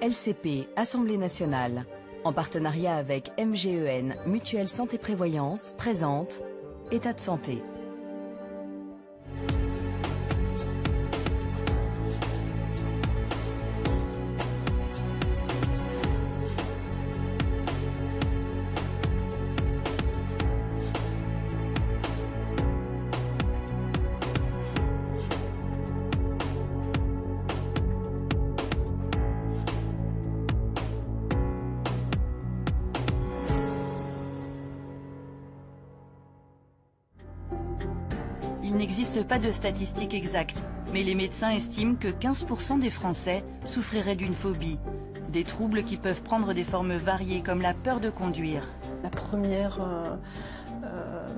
LCP, Assemblée nationale, en partenariat avec MGEN, Mutuelle Santé Prévoyance, présente État de santé. Il n'existe pas de statistiques exactes, mais les médecins estiment que 15% des Français souffriraient d'une phobie. Des troubles qui peuvent prendre des formes variées comme la peur de conduire. La première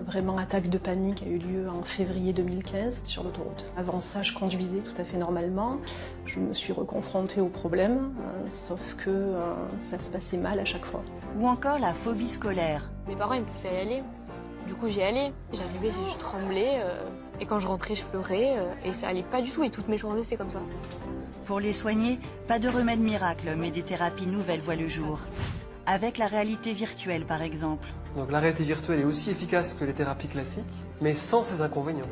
vraiment attaque de panique a eu lieu en février 2015 sur l'autoroute. Avant ça, je conduisais tout à fait normalement. Je me suis reconfrontée au problème, sauf que ça se passait mal à chaque fois. Ou encore la phobie scolaire. Mes parents ils me poussaient à y aller. Du coup j'y allais. J'arrivais, je tremblais. Et quand je rentrais, je pleurais. Et ça allait pas du tout. Et toutes mes journées, c'était comme ça. Pour les soigner, pas de remède miracle, mais des thérapies nouvelles voient le jour. Avec la réalité virtuelle, par exemple. Donc la réalité virtuelle est aussi efficace que les thérapies classiques, mais sans ses inconvénients.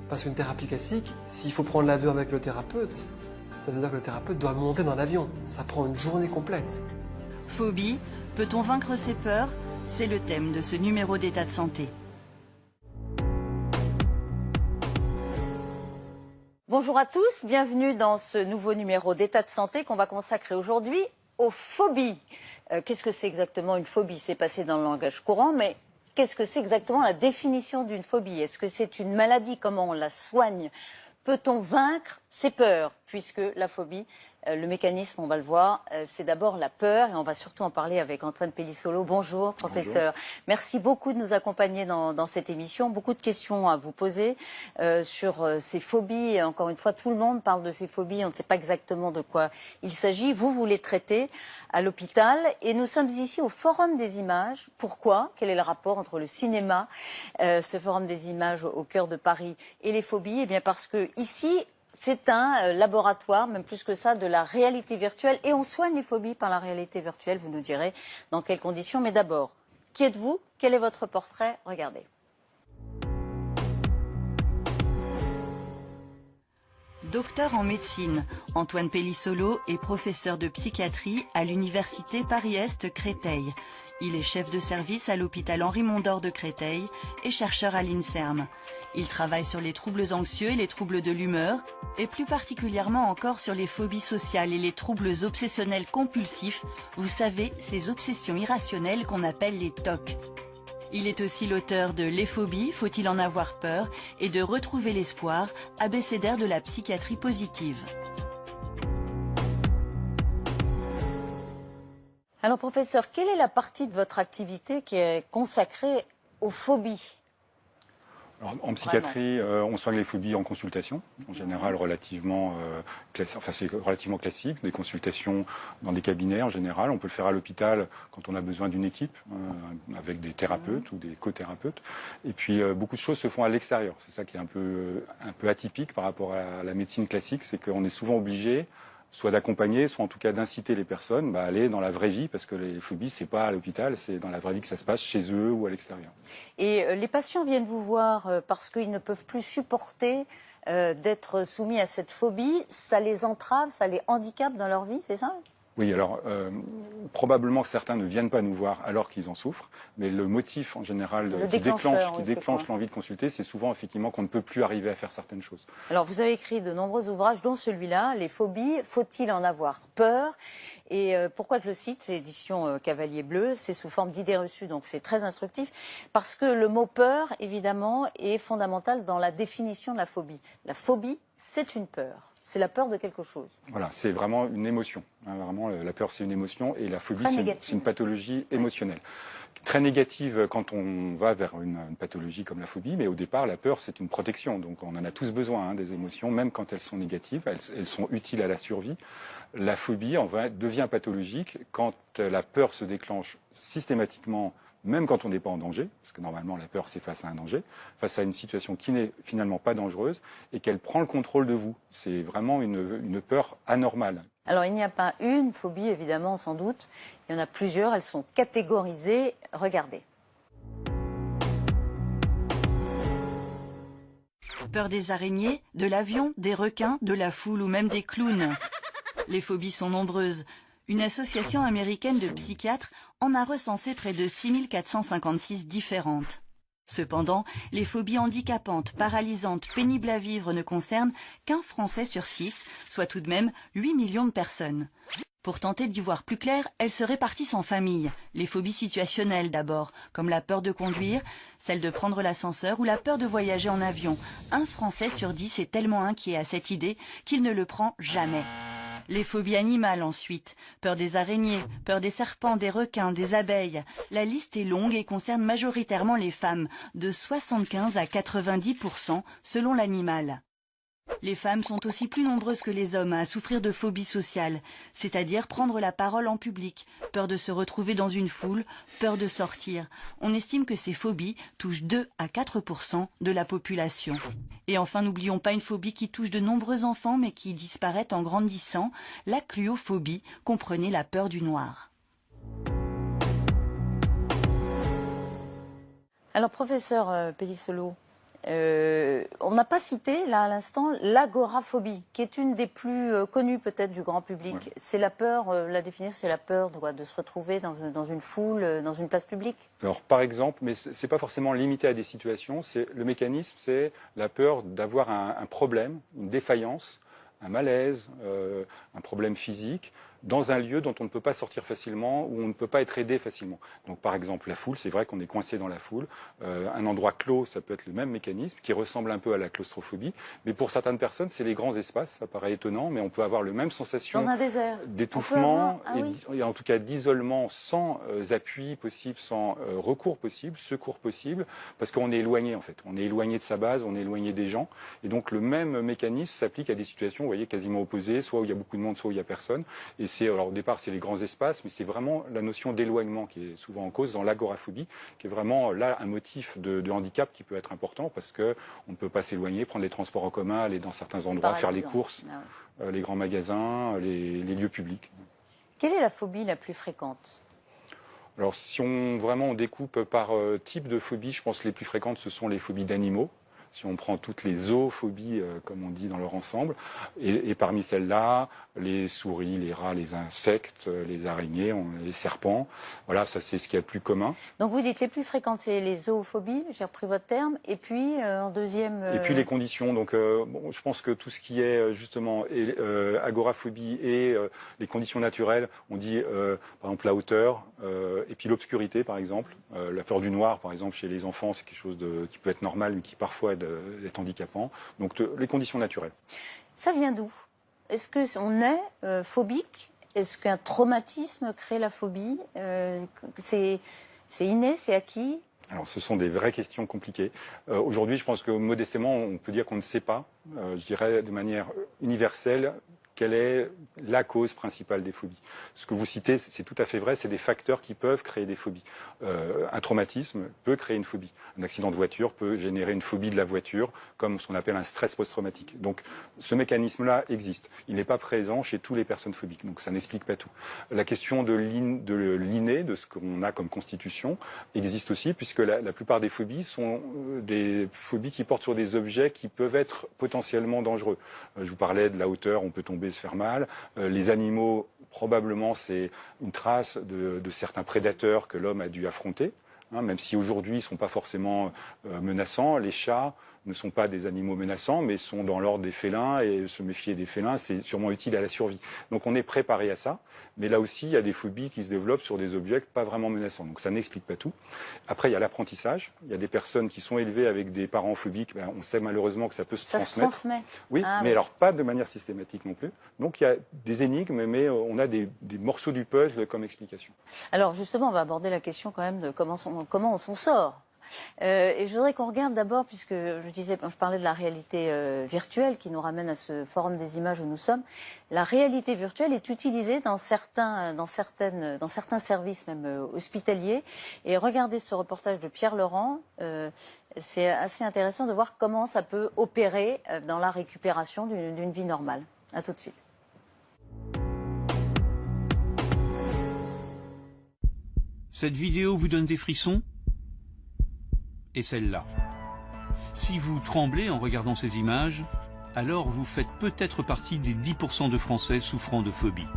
Parce qu'une thérapie classique, s'il faut prendre l'avion avec le thérapeute, ça veut dire que le thérapeute doit monter dans l'avion. Ça prend une journée complète. Phobie, peut-on vaincre ses peurs? C'est le thème de ce numéro d'État de santé. Bonjour à tous, bienvenue dans ce nouveau numéro d'État de santé qu'on va consacrer aujourd'hui aux phobies. Qu'est-ce que c'est exactement une phobie? C'est passé dans le langage courant, mais qu'est-ce que c'est exactement la définition d'une phobie? Est-ce que c'est une maladie? Comment on la soigne? Peut-on vaincre ses peurs? Puisque la phobie, le mécanisme, on va le voir, c'est d'abord la peur et on va surtout en parler avec Antoine Pellissolo. Bonjour, professeur. Bonjour. Merci beaucoup de nous accompagner dans cette émission. Beaucoup de questions à vous poser sur ces phobies. Et encore une fois, tout le monde parle de ces phobies. On ne sait pas exactement de quoi il s'agit. Vous les traitez à l'hôpital et nous sommes ici au Forum des images. Pourquoi? Quel est le rapport entre le cinéma, ce Forum des images au cœur de Paris et les phobies? Eh bien parce que ici, c'est un laboratoire, même plus que ça, de la réalité virtuelle. Et on soigne les phobies par la réalité virtuelle. Vous nous direz dans quelles conditions. Mais d'abord, qui êtes-vous? Quel est votre portrait? Regardez. Docteur en médecine, Antoine Pellissolo est professeur de psychiatrie à l'université Paris-Est Créteil. Il est chef de service à l'hôpital Henri Mondor de Créteil et chercheur à l'INSERM. Il travaille sur les troubles anxieux et les troubles de l'humeur, et plus particulièrement encore sur les phobies sociales et les troubles obsessionnels compulsifs, vous savez, ces obsessions irrationnelles qu'on appelle les TOC. Il est aussi l'auteur de Les phobies, faut-il en avoir peur, et de Retrouver l'espoir, abécédaire de la psychiatrie positive. Alors professeur, quelle est la partie de votre activité qui est consacrée aux phobies? Alors, en psychiatrie, on soigne les phobies en consultation, en général relativement c'est relativement classique, des consultations dans des cabinets en général. On peut le faire à l'hôpital quand on a besoin d'une équipe, avec des thérapeutes ou des co-thérapeutes. Et puis beaucoup de choses se font à l'extérieur. C'est ça qui est un peu atypique par rapport à la médecine classique, c'est qu'on est souvent obligé soit d'accompagner, soit en tout cas d'inciter les personnes à aller dans la vraie vie, parce que les phobies, c'est pas à l'hôpital, c'est dans la vraie vie que ça se passe, chez eux ou à l'extérieur. Et les patients viennent vous voir parce qu'ils ne peuvent plus supporter d'être soumis à cette phobie. Ça les entrave, ça les handicape dans leur vie, c'est ça? Oui, alors probablement que certains ne viennent pas nous voir alors qu'ils en souffrent, mais le motif en général qui déclenche l'envie de consulter, c'est souvent effectivement qu'on ne peut plus arriver à faire certaines choses. Alors vous avez écrit de nombreux ouvrages, dont celui-là, Les phobies, faut-il en avoir peur? Et pourquoi je le cite, c'est édition Cavalier Bleu, c'est sous forme d'idées reçues, donc c'est très instructif, parce que le mot peur, évidemment, est fondamental dans la définition de la phobie. La phobie, c'est une peur. C'est la peur de quelque chose. Voilà, c'est vraiment une émotion. Vraiment, la peur, c'est une émotion et la phobie, c'est une pathologie émotionnelle. Très négative quand on va vers une pathologie comme la phobie, mais au départ, la peur, c'est une protection. Donc on en a tous besoin, des émotions, même quand elles sont négatives, elles sont utiles à la survie. La phobie devient pathologique quand la peur se déclenche systématiquement même quand on n'est pas en danger, parce que normalement la peur c'est face à un danger, face à une situation qui n'est finalement pas dangereuse, et qu'elle prend le contrôle de vous. C'est vraiment une peur anormale. Alors il n'y a pas une phobie, évidemment, sans doute. Il y en a plusieurs, elles sont catégorisées. Regardez. Peur des araignées, de l'avion, des requins, de la foule ou même des clowns. Les phobies sont nombreuses. Une association américaine de psychiatres en a recensé près de 6456 différentes. Cependant, les phobies handicapantes, paralysantes, pénibles à vivre ne concernent qu'un Français sur 6, soit tout de même 8 millions de personnes. Pour tenter d'y voir plus clair, elles se répartissent en familles. Les phobies situationnelles d'abord, comme la peur de conduire, celle de prendre l'ascenseur ou la peur de voyager en avion. Un Français sur 10 est tellement inquiet à cette idée qu'il ne le prend jamais. Les phobies animales ensuite, peur des araignées, peur des serpents, des requins, des abeilles. La liste est longue et concerne majoritairement les femmes, de 75 à 90% selon l'animal. Les femmes sont aussi plus nombreuses que les hommes à souffrir de phobie sociale, c'est-à-dire prendre la parole en public, peur de se retrouver dans une foule, peur de sortir. On estime que ces phobies touchent 2 à 4% de la population. Et enfin, n'oublions pas une phobie qui touche de nombreux enfants mais qui disparaît en grandissant, la cluophobie, comprenez la peur du noir. Alors professeur Pellissolo, on n'a pas cité, là à l'instant, l'agoraphobie, qui est une des plus connues peut-être du grand public. Ouais. C'est la peur, la définir, c'est la peur de se retrouver dans une foule, dans une place publique. Alors par exemple, mais c'est pas forcément limité à des situations, le mécanisme, c'est la peur d'avoir un problème, une défaillance, un malaise, un problème physique, dans un lieu dont on ne peut pas sortir facilement, où on ne peut pas être aidé facilement. Donc par exemple la foule, c'est vrai qu'on est coincé dans la foule. Un endroit clos, ça peut être le même mécanisme, qui ressemble un peu à la claustrophobie. Mais pour certaines personnes, c'est les grands espaces, ça paraît étonnant, mais on peut avoir le même sensation dans un désert, d'étouffement, et en tout cas d'isolement, sans appui possible, sans recours possible, secours possible, parce qu'on est éloigné en fait. On est éloigné de sa base, on est éloigné des gens. Et donc le même mécanisme s'applique à des situations, vous voyez, quasiment opposées, soit où il y a beaucoup de monde, soit où il n'y a personne. Et alors au départ, c'est les grands espaces, mais c'est vraiment la notion d'éloignement qui est souvent en cause dans l'agoraphobie, qui est vraiment là un motif de handicap qui peut être important parce qu'on ne peut pas s'éloigner, prendre les transports en commun, aller dans certains endroits, faire les courses, les grands magasins, les lieux publics. Quelle est la phobie la plus fréquente ? Alors si on découpe par type de phobie, je pense que les plus fréquentes, ce sont les phobies d'animaux. Si on prend toutes les zoophobies, comme on dit dans leur ensemble, et parmi celles-là, les souris, les rats, les insectes, les araignées, les serpents, voilà, ça c'est ce qui est le plus commun. Donc vous dites les plus fréquentes, c'est les zoophobies, j'ai repris votre terme, et puis en deuxième... Et puis les conditions, donc je pense que tout ce qui est justement agoraphobie et les conditions naturelles, on dit par exemple la hauteur, et puis l'obscurité par exemple, la peur du noir par exemple chez les enfants, c'est quelque chose qui peut être normal, mais qui parfois est handicapant. Donc les conditions naturelles. Ça vient d'où ? Est-ce qu'on est phobique ? Est-ce qu'un traumatisme crée la phobie ? C'est inné, c'est acquis ? Alors ce sont des vraies questions compliquées. Aujourd'hui, je pense que modestement, on peut dire qu'on ne sait pas, je dirais de manière universelle, quelle est la cause principale des phobies. Ce que vous citez, c'est tout à fait vrai, c'est des facteurs qui peuvent créer des phobies. Un traumatisme peut créer une phobie. Un accident de voiture peut générer une phobie de la voiture, comme ce qu'on appelle un stress post-traumatique. Donc ce mécanisme-là existe. Il n'est pas présent chez toutes les personnes phobiques, donc ça n'explique pas tout. La question de l'inné, de ce qu'on a comme constitution, existe aussi, puisque la plupart des phobies sont des phobies qui portent sur des objets qui peuvent être potentiellement dangereux. Je vous parlais de la hauteur, on peut tomber, se faire mal. Les animaux, probablement, c'est une trace de certains prédateurs que l'homme a dû affronter, même si aujourd'hui ils ne sont pas forcément menaçants. Les chats ne sont pas des animaux menaçants, mais sont dans l'ordre des félins, et se méfier des félins, c'est sûrement utile à la survie. Donc on est préparé à ça, mais là aussi, il y a des phobies qui se développent sur des objets pas vraiment menaçants. Donc ça n'explique pas tout. Après, il y a l'apprentissage. Il y a des personnes qui sont élevées avec des parents phobiques. On sait malheureusement que ça peut se transmettre. Ça se transmet. Oui, mais alors pas de manière systématique non plus. Donc il y a des énigmes, mais on a des morceaux du puzzle comme explication. Alors justement, on va aborder la question quand même de comment on s'en sort. Et je voudrais qu'on regarde d'abord, puisque je parlais de la réalité virtuelle qui nous ramène à ce forum des images où nous sommes. La réalité virtuelle est utilisée dans certains services, même hospitaliers. Et regardez ce reportage de Pierre Laurent. C'est assez intéressant de voir comment ça peut opérer dans la récupération d'une vie normale. À tout de suite. Cette vidéo vous donne des frissons? Et celle-là. Si vous tremblez en regardant ces images, alors vous faites peut-être partie des 10% de Français souffrant de phobie.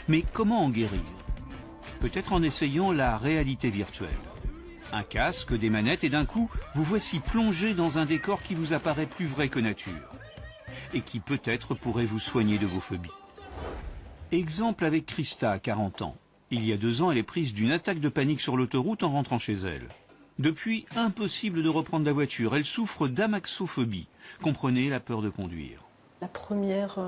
Mais comment en guérir? Peut-être en essayant la réalité virtuelle. Un casque, des manettes et d'un coup, vous voici plongé dans un décor qui vous apparaît plus vrai que nature. Et qui peut-être pourrait vous soigner de vos phobies. Exemple avec Christa, 40 ans. Il y a 2 ans, elle est prise d'une attaque de panique sur l'autoroute en rentrant chez elle. Depuis, impossible de reprendre la voiture. Elle souffre d'amaxophobie. Comprenez la peur de conduire. La première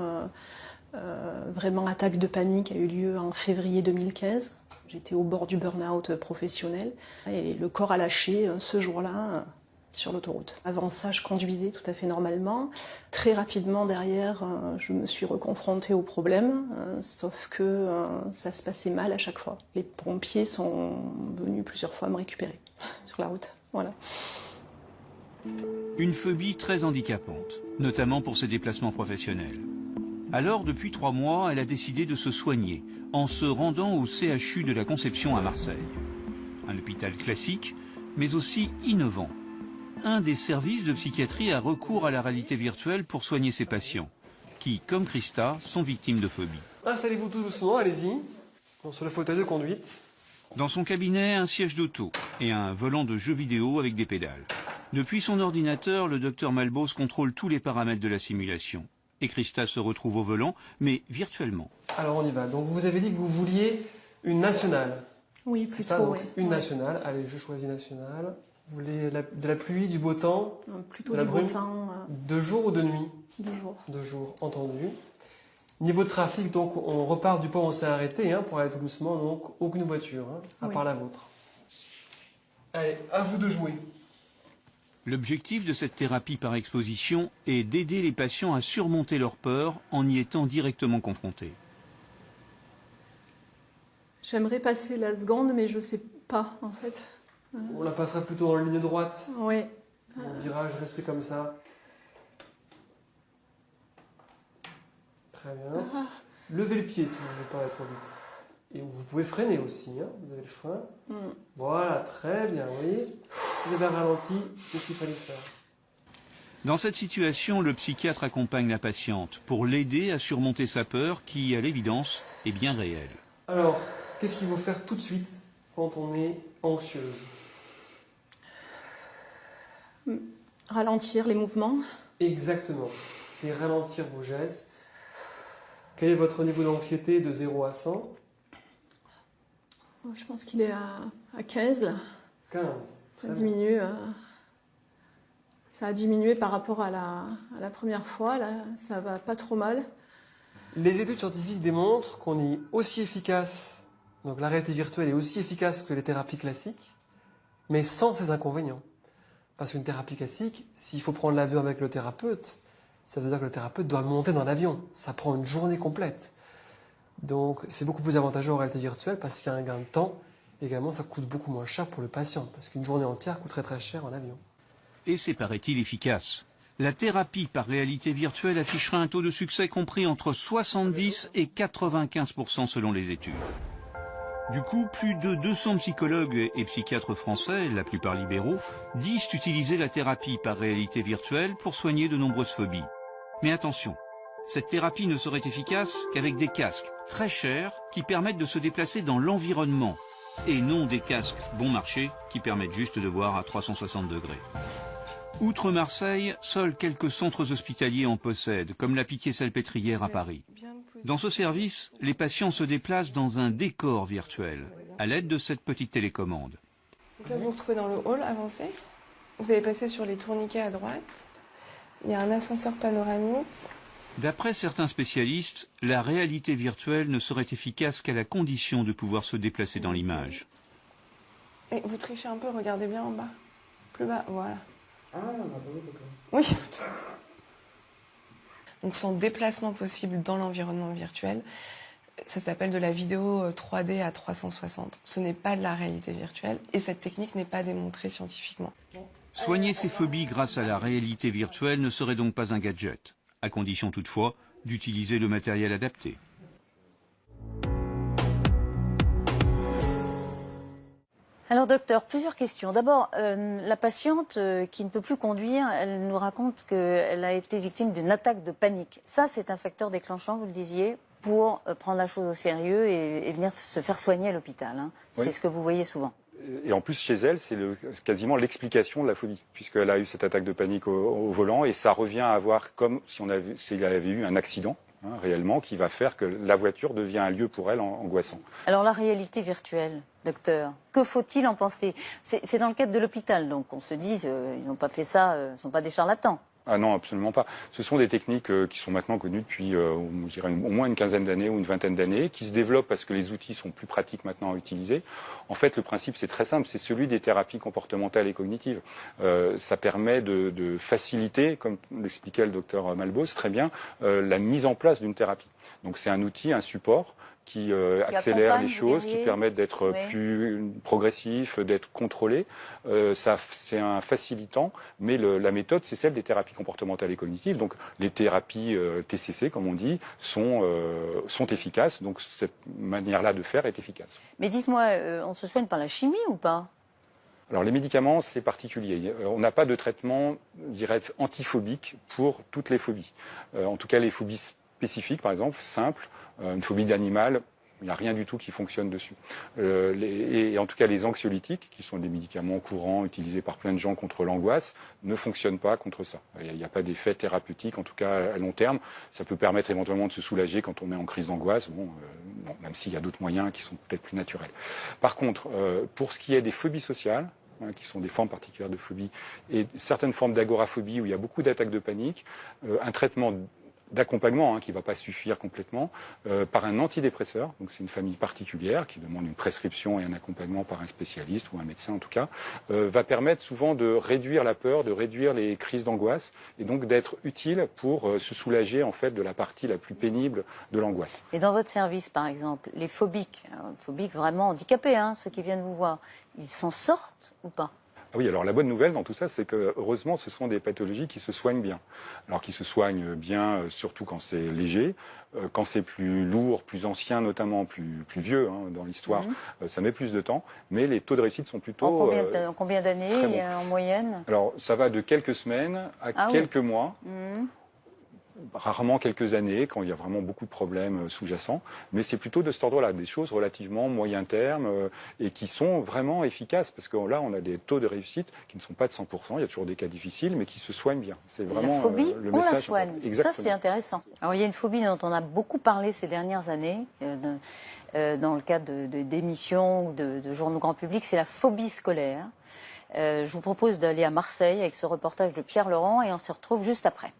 vraiment attaque de panique a eu lieu en février 2015. J'étais au bord du burn-out professionnel et le corps a lâché ce jour-là sur l'autoroute. Avant ça, je conduisais tout à fait normalement. Très rapidement derrière, je me suis reconfrontée au problème, sauf que ça se passait mal à chaque fois. Les pompiers sont venus plusieurs fois me récupérer sur la route. Voilà. Une phobie très handicapante, notamment pour ses déplacements professionnels. Alors, depuis 3 mois, elle a décidé de se soigner en se rendant au CHU de la Conception à Marseille. Un hôpital classique, mais aussi innovant. Un des services de psychiatrie a recours à la réalité virtuelle pour soigner ses patients, qui, comme Christa, sont victimes de phobie. Installez-vous tout doucement, allez-y, sur le fauteuil de conduite. Dans son cabinet, un siège d'auto et un volant de jeu vidéo avec des pédales. Depuis son ordinateur, le docteur Malbos contrôle tous les paramètres de la simulation. Et Christa se retrouve au volant, mais virtuellement. Alors on y va. Donc vous avez dit que vous vouliez une nationale. Oui, C'est plutôt, ça, donc oui. une nationale. Allez, je choisis nationale. Vous voulez de la pluie, du beau temps, Plutôt de la du beau brume, temps, de jour ou de nuit? 2 jours. De jour, entendu. Niveau de trafic, donc on repart du pont où on s'est arrêté, pour aller tout doucement, donc aucune voiture, à part la vôtre. Allez, à vous de jouer. L'objectif de cette thérapie par exposition est d'aider les patients à surmonter leur peur en y étant directement confrontés. J'aimerais passer la seconde, mais je ne sais pas, en fait. On la passera plutôt en ligne droite. Oui. On dira, je restais comme ça. Très bien. Levez le pied si vous ne voulez pas aller trop vite. Et vous pouvez freiner aussi, vous avez le frein. Voilà, très bien, vous voyez. Vous avez ralenti, c'est ce qu'il fallait faire. Dans cette situation, le psychiatre accompagne la patiente pour l'aider à surmonter sa peur qui, à l'évidence, est bien réelle. Alors, qu'est-ce qu'il faut faire tout de suite quand on est anxieuse? Ralentir les mouvements. Exactement. C'est ralentir vos gestes. Quel est votre niveau d'anxiété de 0 à 100? Je pense qu'il est à 15. 15. Ça diminue. Ça a diminué par rapport à la première fois. Là, ça va pas trop mal. Les études scientifiques démontrent qu'on est aussi efficace, donc la réalité virtuelle est aussi efficace que les thérapies classiques, mais sans ses inconvénients. Parce qu'une thérapie classique, s'il faut prendre l'avion avec le thérapeute, ça veut dire que le thérapeute doit monter dans l'avion. Ça prend une journée complète. Donc c'est beaucoup plus avantageux en réalité virtuelle parce qu'il y a un gain de temps. Également, ça coûte beaucoup moins cher pour le patient, parce qu'une journée entière coûterait très cher en avion. Et c'est, paraît-il, efficace. La thérapie par réalité virtuelle affichera un taux de succès compris entre 70 et 95% selon les études. Du coup, plus de 200 psychologues et psychiatres français, la plupart libéraux, disent utiliser la thérapie par réalité virtuelle pour soigner de nombreuses phobies. Mais attention, cette thérapie ne serait efficace qu'avec des casques très chers qui permettent de se déplacer dans l'environnement et non des casques bon marché qui permettent juste de voir à 360 degrés. Outre Marseille, seuls quelques centres hospitaliers en possèdent, comme la Pitié-Salpêtrière à Paris. Dans ce service, les patients se déplacent dans un décor virtuel, à l'aide de cette petite télécommande. Donc là, vous vous retrouvez dans le hall avancé. Vous allez passer sur les tourniquets à droite. Il y a un ascenseur panoramique. D'après certains spécialistes, la réalité virtuelle ne serait efficace qu'à la condition de pouvoir se déplacer dans l'image. Et vous trichez un peu, regardez bien en bas. Plus bas, voilà. Ah, bah oui, d'accord. Oui. Donc sans déplacement possible dans l'environnement virtuel, ça s'appelle de la vidéo 3D à 360. Ce n'est pas de la réalité virtuelle et cette technique n'est pas démontrée scientifiquement. Soigner ses phobies grâce à la réalité virtuelle ne serait donc pas un gadget, à condition toutefois d'utiliser le matériel adapté. Alors docteur, plusieurs questions. D'abord, la patiente qui ne peut plus conduire, elle nous raconte qu'elle a été victime d'une attaque de panique. Ça, c'est un facteur déclenchant, vous le disiez, pour prendre la chose au sérieux et venir se faire soigner à l'hôpital. Hein. Oui. C'est ce que vous voyez souvent. Et en plus, chez elle, c'est quasiment l'explication de la phobie, puisqu'elle a eu cette attaque de panique au volant, et ça revient à avoir comme si elle avait eu un accident, hein, réellement, qui va faire que la voiture devient un lieu pour elle angoissant. Alors la réalité virtuelle, docteur, que faut-il en penser? C'est dans le cadre de l'hôpital, donc on se dit, ils n'ont pas fait ça, ils ne sont pas des charlatans. Ah non, absolument pas. Ce sont des techniques qui sont maintenant connues depuis, je dirais, au moins une quinzaine d'années ou une vingtaine d'années, qui se développent parce que les outils sont plus pratiques maintenant à utiliser. En fait, le principe, c'est très simple, c'est celui des thérapies comportementales et cognitives. Ça permet de faciliter, comme l'expliquait le docteur Malbos très bien, la mise en place d'une thérapie. Donc c'est un outil, un support qui accélère les choses, qui permettent d'être plus progressif, d'être contrôlé. C'est un facilitant, mais la méthode, c'est celle des thérapies comportementales et cognitives. Donc les thérapies TCC, comme on dit, sont efficaces. Donc cette manière-là de faire est efficace. Mais dites-moi, on se soigne par la chimie ou pas? Alors les médicaments, c'est particulier. On n'a pas de traitement, je dirais, antiphobique pour toutes les phobies. En tout cas, les phobies spécifiques, par exemple, simples, une phobie d'animal, il n'y a rien du tout qui fonctionne dessus. Et en tout cas, les anxiolytiques, qui sont des médicaments courants utilisés par plein de gens contre l'angoisse, ne fonctionnent pas contre ça. Il n'y a pas d'effet thérapeutique, en tout cas à long terme. Ça peut permettre éventuellement de se soulager quand on est en crise d'angoisse, même s'il y a d'autres moyens qui sont peut-être plus naturels. Par contre, pour ce qui est des phobies sociales, qui sont des formes particulières de phobie, et certaines formes d'agoraphobie où il y a beaucoup d'attaques de panique, un traitement d'accompagnement qui ne va pas suffire complètement par un antidépresseur. Donc c'est une famille particulière qui demande une prescription et un accompagnement par un spécialiste ou un médecin en tout cas, va permettre souvent de réduire la peur, de réduire les crises d'angoisse et donc d'être utile pour se soulager en fait de la partie la plus pénible de l'angoisse. Et dans votre service par exemple, les phobiques vraiment handicapés, ceux qui viennent vous voir, ils s'en sortent ou pas? Oui, alors la bonne nouvelle dans tout ça, c'est que heureusement, ce sont des pathologies qui se soignent bien. Alors qui se soignent bien, surtout quand c'est léger, quand c'est plus lourd, plus ancien, notamment plus vieux dans l'histoire, ça met plus de temps. Mais les taux de réussite sont plutôt en combien d'années en moyenne? Alors ça va de quelques semaines à quelques mois. Rarement quelques années, quand il y a vraiment beaucoup de problèmes sous-jacents, mais c'est plutôt de cet ordre-là, des choses relativement moyen terme et qui sont vraiment efficaces, parce que là, on a des taux de réussite qui ne sont pas de 100%, il y a toujours des cas difficiles, mais qui se soignent bien. C'est vraiment la phobie, le on message. la soigne. Ça, c'est intéressant. Alors, il y a une phobie dont on a beaucoup parlé ces dernières années, dans le cadre d'émissions ou de journaux grand public, c'est la phobie scolaire. Je vous propose d'aller à Marseille avec ce reportage de Pierre Laurent et on se retrouve juste après.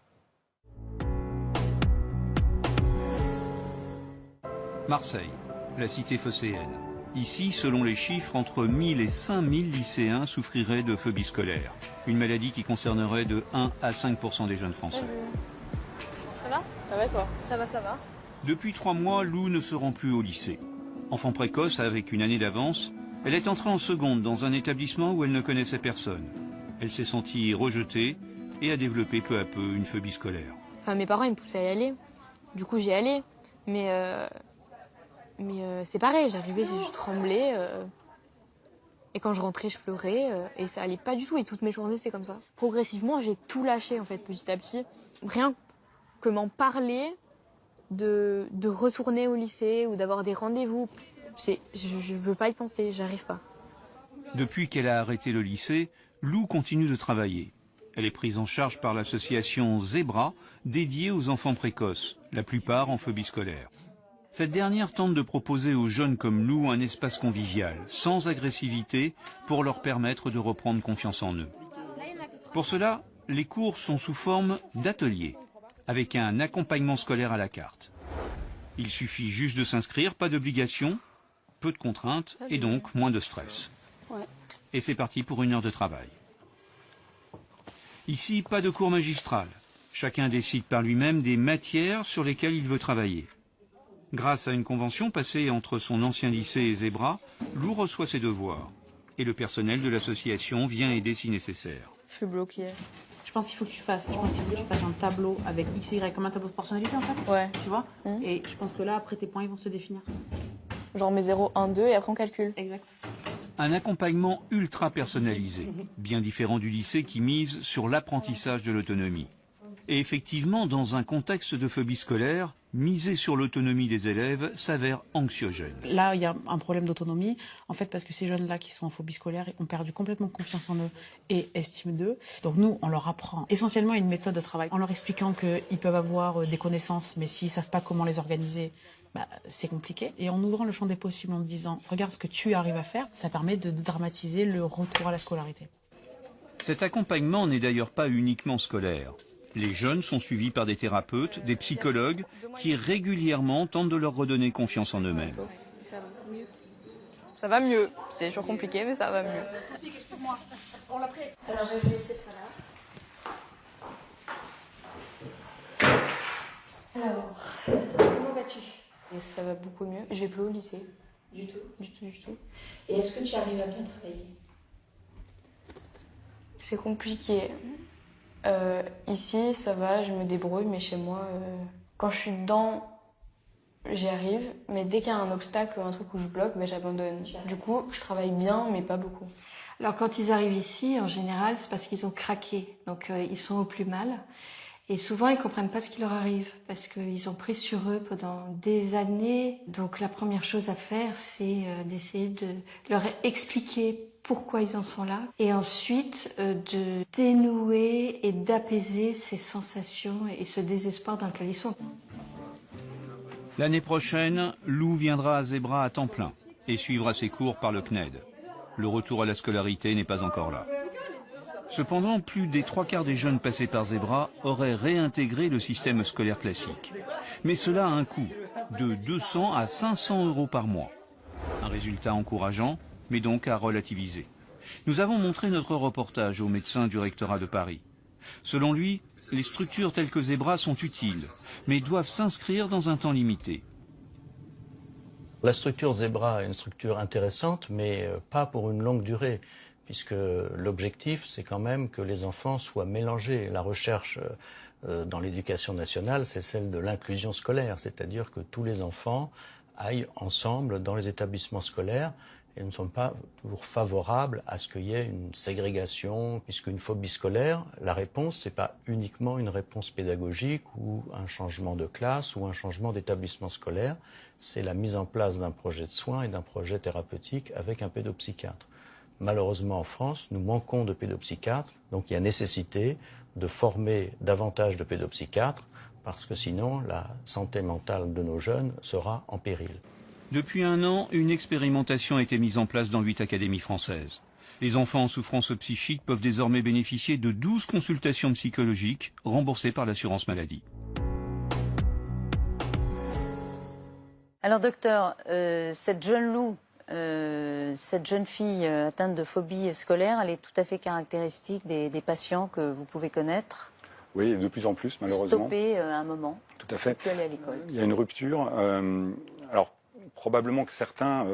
Marseille, la cité phocéenne. Ici, selon les chiffres, entre 1000 et 5000 lycéens souffriraient de phobie scolaire. Une maladie qui concernerait de 1 à 5% des jeunes Français. Ça va? Ça va toi? Ça va, ça va. Depuis 3 mois, Lou ne se rend plus au lycée. Enfant précoce avec une année d'avance, elle est entrée en seconde dans un établissement où elle ne connaissait personne. Elle s'est sentie rejetée et a développé peu à peu une phobie scolaire. Enfin, mes parents ils me poussaient à y aller. Du coup, j'y allais. Mais c'est pareil, j'arrivais, je tremblais. Et quand je rentrais, je pleurais. Et ça allait pas du tout. Et toutes mes journées, c'était comme ça. Progressivement, j'ai tout lâché, en fait, petit à petit. Rien que m'en parler, de retourner au lycée ou d'avoir des rendez-vous. Je veux pas y penser, j'arrive pas. Depuis qu'elle a arrêté le lycée, Lou continue de travailler. Elle est prise en charge par l'association Zebra, dédiée aux enfants précoces, la plupart en phobie scolaire. Cette dernière tente de proposer aux jeunes comme Lou un espace convivial, sans agressivité, pour leur permettre de reprendre confiance en eux. Pour cela, les cours sont sous forme d'ateliers, avec un accompagnement scolaire à la carte. Il suffit juste de s'inscrire, pas d'obligation, peu de contraintes et donc moins de stress. Et c'est parti pour 1 heure de travail. Ici, pas de cours magistral. Chacun décide par lui-même des matières sur lesquelles il veut travailler. Grâce à une convention passée entre son ancien lycée et Zebra, Lou reçoit ses devoirs. Et le personnel de l'association vient aider si nécessaire. Je suis bloquée. Je pense qu'il faut que tu fasses un tableau avec X, Y, comme un tableau de personnalité en fait. Ouais. Tu vois. Et je pense que là, après, tes points, ils vont se définir. Genre mes 0, 1, 2 et après on calcule. Exact. Un accompagnement ultra personnalisé, bien différent du lycée qui mise sur l'apprentissage de l'autonomie. Et effectivement, dans un contexte de phobie scolaire, miser sur l'autonomie des élèves s'avère anxiogène. Là, il y a un problème d'autonomie, en fait, parce que ces jeunes-là qui sont en phobie scolaire ont perdu complètement confiance en eux et estime d'eux. Donc nous, on leur apprend essentiellement une méthode de travail, en leur expliquant qu'ils peuvent avoir des connaissances, mais s'ils ne savent pas comment les organiser, c'est compliqué. Et en ouvrant le champ des possibles, en disant « Regarde ce que tu arrives à faire », ça permet de dramatiser le retour à la scolarité. Cet accompagnement n'est d'ailleurs pas uniquement scolaire. Les jeunes sont suivis par des thérapeutes, des psychologues, qui régulièrement tentent de leur redonner confiance en eux-mêmes. Ça va mieux. Ça va mieux. C'est toujours compliqué, mais ça va mieux. Excuse-moi, on l'a pris. Alors, je vais essayer de faire là. Alors, comment vas-tu? Et ça va beaucoup mieux. Je vais plus au lycée. Du tout? Du tout, du tout. Et est-ce que tu arrives à bien travailler? C'est compliqué. Ici, ça va, je me débrouille, mais chez moi, quand je suis dedans, j'y arrive. Mais dès qu'il y a un obstacle ou un truc où je bloque, j'abandonne. Du coup, je travaille bien, mais pas beaucoup. Alors quand ils arrivent ici, en général, c'est parce qu'ils ont craqué. Donc ils sont au plus mal. Et souvent, ils comprennent pas ce qui leur arrive parce qu'ils ont pris sur eux pendant des années. Donc la première chose à faire, c'est d'essayer de leur expliquer pourquoi ils en sont là, et ensuite de dénouer et d'apaiser ces sensations et ce désespoir dans lequel ils sont. L'année prochaine, Lou viendra à Zebra à temps plein et suivra ses cours par le CNED. Le retour à la scolarité n'est pas encore là. Cependant, plus des 3/4 des jeunes passés par Zebra auraient réintégré le système scolaire classique. Mais cela a un coût, de 200 à 500 € par mois. Un résultat encourageant, mais donc à relativiser. Nous avons montré notre reportage au médecin du rectorat de Paris. Selon lui, les structures telles que Zebra sont utiles, mais doivent s'inscrire dans un temps limité. La structure Zebra est une structure intéressante, mais pas pour une longue durée, puisque l'objectif, c'est quand même que les enfants soient mélangés. La recherche dans l'éducation nationale, c'est celle de l'inclusion scolaire, c'est-à-dire que tous les enfants aillent ensemble dans les établissements scolaires, et nous ne sommes pas toujours favorables à ce qu'il y ait une ségrégation, puisqu'une phobie scolaire, la réponse, c'est pas uniquement une réponse pédagogique ou un changement de classe ou un changement d'établissement scolaire, c'est la mise en place d'un projet de soins et d'un projet thérapeutique avec un pédopsychiatre. Malheureusement, en France, nous manquons de pédopsychiatres, donc il y a nécessité de former davantage de pédopsychiatres, parce que sinon, la santé mentale de nos jeunes sera en péril. Depuis 1 an, une expérimentation a été mise en place dans 8 académies françaises. Les enfants en souffrance psychique peuvent désormais bénéficier de 12 consultations psychologiques remboursées par l'assurance maladie. Alors docteur, cette jeune Lou, cette jeune fille atteinte de phobie scolaire, elle est tout à fait caractéristique des patients que vous pouvez connaître? Oui, de plus en plus, malheureusement. Stoppé à un moment. Tout à fait. Plus aller à l'école. Il y a une rupture. Alors, probablement que certains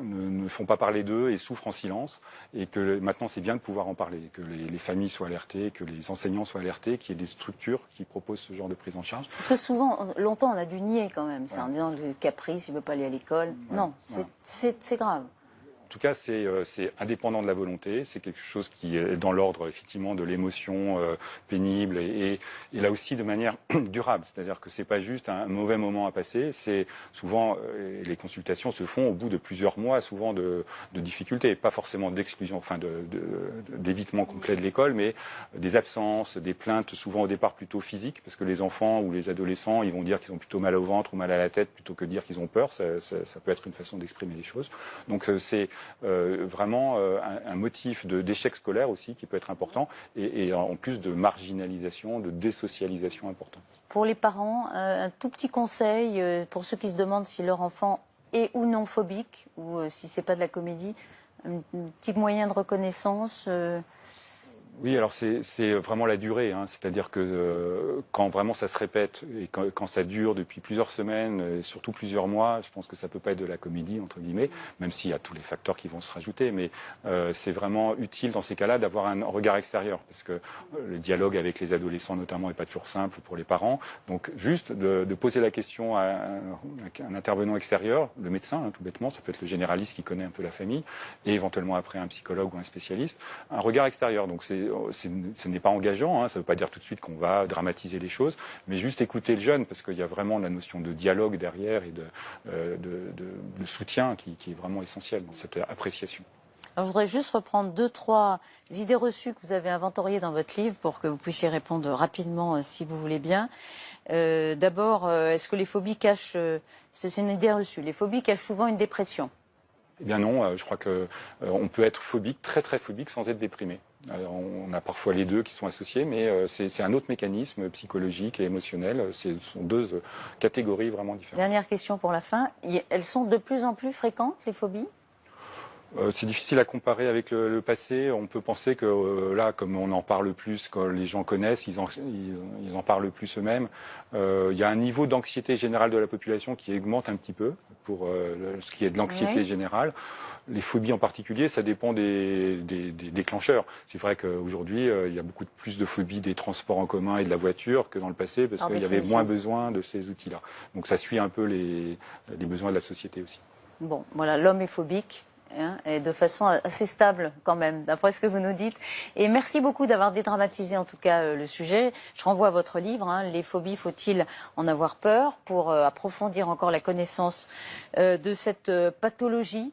ne font pas parler d'eux et souffrent en silence, et que maintenant c'est bien de pouvoir en parler, que les familles soient alertées, que les enseignants soient alertés, qu'il y ait des structures qui proposent ce genre de prise en charge. Parce que souvent, longtemps on a dû nier quand même, c'est en disant le caprice, il ne veut pas aller à l'école. Non, c'est grave. En tout cas, c'est indépendant de la volonté, c'est quelque chose qui est dans l'ordre effectivement de l'émotion pénible et là aussi de manière durable. C'est-à-dire que c'est pas juste un mauvais moment à passer, c'est souvent les consultations se font au bout de plusieurs mois, souvent de difficultés, pas forcément d'exclusion, enfin d'évitement complet de l'école, mais des absences, des plaintes souvent au départ plutôt physiques, parce que les enfants ou les adolescents, ils vont dire qu'ils ont plutôt mal au ventre ou mal à la tête plutôt que dire qu'ils ont peur. Ça peut être une façon d'exprimer les choses. Donc c'est vraiment un motif d'échec scolaire aussi qui peut être important et en plus de marginalisation, de désocialisation important. Pour les parents, un tout petit conseil pour ceux qui se demandent si leur enfant est ou non phobique ou si c'est pas de la comédie, un petit moyen de reconnaissance Oui, alors c'est vraiment la durée, hein. C'est-à-dire que quand vraiment ça se répète et quand ça dure depuis plusieurs semaines, et surtout plusieurs mois, je pense que ça peut pas être de la comédie, entre guillemets, même s'il y a tous les facteurs qui vont se rajouter, mais c'est vraiment utile dans ces cas-là d'avoir un regard extérieur, parce que le dialogue avec les adolescents notamment est pas toujours simple pour les parents, donc juste de poser la question à un intervenant extérieur, le médecin, hein, tout bêtement, ça peut être le généraliste qui connaît un peu la famille, et éventuellement après un psychologue ou un spécialiste, un regard extérieur, donc ce n'est pas engageant, hein, ça ne veut pas dire tout de suite qu'on va dramatiser les choses, mais juste écouter le jeune, parce qu'il y a vraiment la notion de dialogue derrière et de soutien qui est vraiment essentielle dans cette appréciation. Alors, je voudrais juste reprendre 2-3 idées reçues que vous avez inventoriées dans votre livre pour que vous puissiez répondre rapidement si vous voulez bien. D'abord, est-ce que les phobies cachent... c'est une idée reçue. Les phobies cachent souvent une dépression. Eh bien non, je crois qu'on peut être phobique, très très phobique, sans être déprimé. On a parfois les deux qui sont associés, mais c'est un autre mécanisme psychologique et émotionnel. Ce sont deux catégories vraiment différentes. Dernière question pour la fin. Elles sont de plus en plus fréquentes, les phobies ? C'est difficile à comparer avec le passé. On peut penser que là, comme on en parle plus, quand les gens connaissent, ils en parlent plus eux-mêmes. Il y a un niveau d'anxiété générale de la population qui augmente un petit peu pour ce qui est de l'anxiété générale. Les phobies en particulier, ça dépend des déclencheurs. C'est vrai qu'aujourd'hui, il y a beaucoup plus de phobies des transports en commun et de la voiture que dans le passé, parce qu'il y avait moins besoin de ces outils-là. Donc ça suit un peu les besoins de la société aussi. Bon, voilà, l'homme est phobique. Et de façon assez stable quand même, d'après ce que vous nous dites. Et merci beaucoup d'avoir dédramatisé en tout cas le sujet. Je renvoie à votre livre, hein, Les phobies, faut-il en avoir peur, pour approfondir encore la connaissance de cette pathologie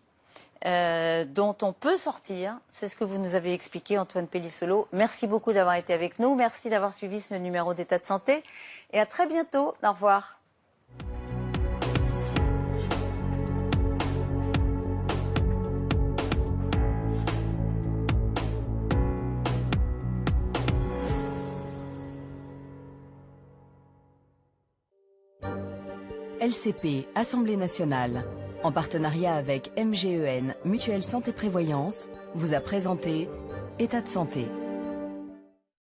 dont on peut sortir. C'est ce que vous nous avez expliqué, Antoine Pellissolo. Merci beaucoup d'avoir été avec nous. Merci d'avoir suivi ce numéro d'État de santé. Et à très bientôt. Au revoir. LCP, Assemblée nationale, en partenariat avec MGEN, Mutuelle Santé Prévoyance, vous a présenté État de santé.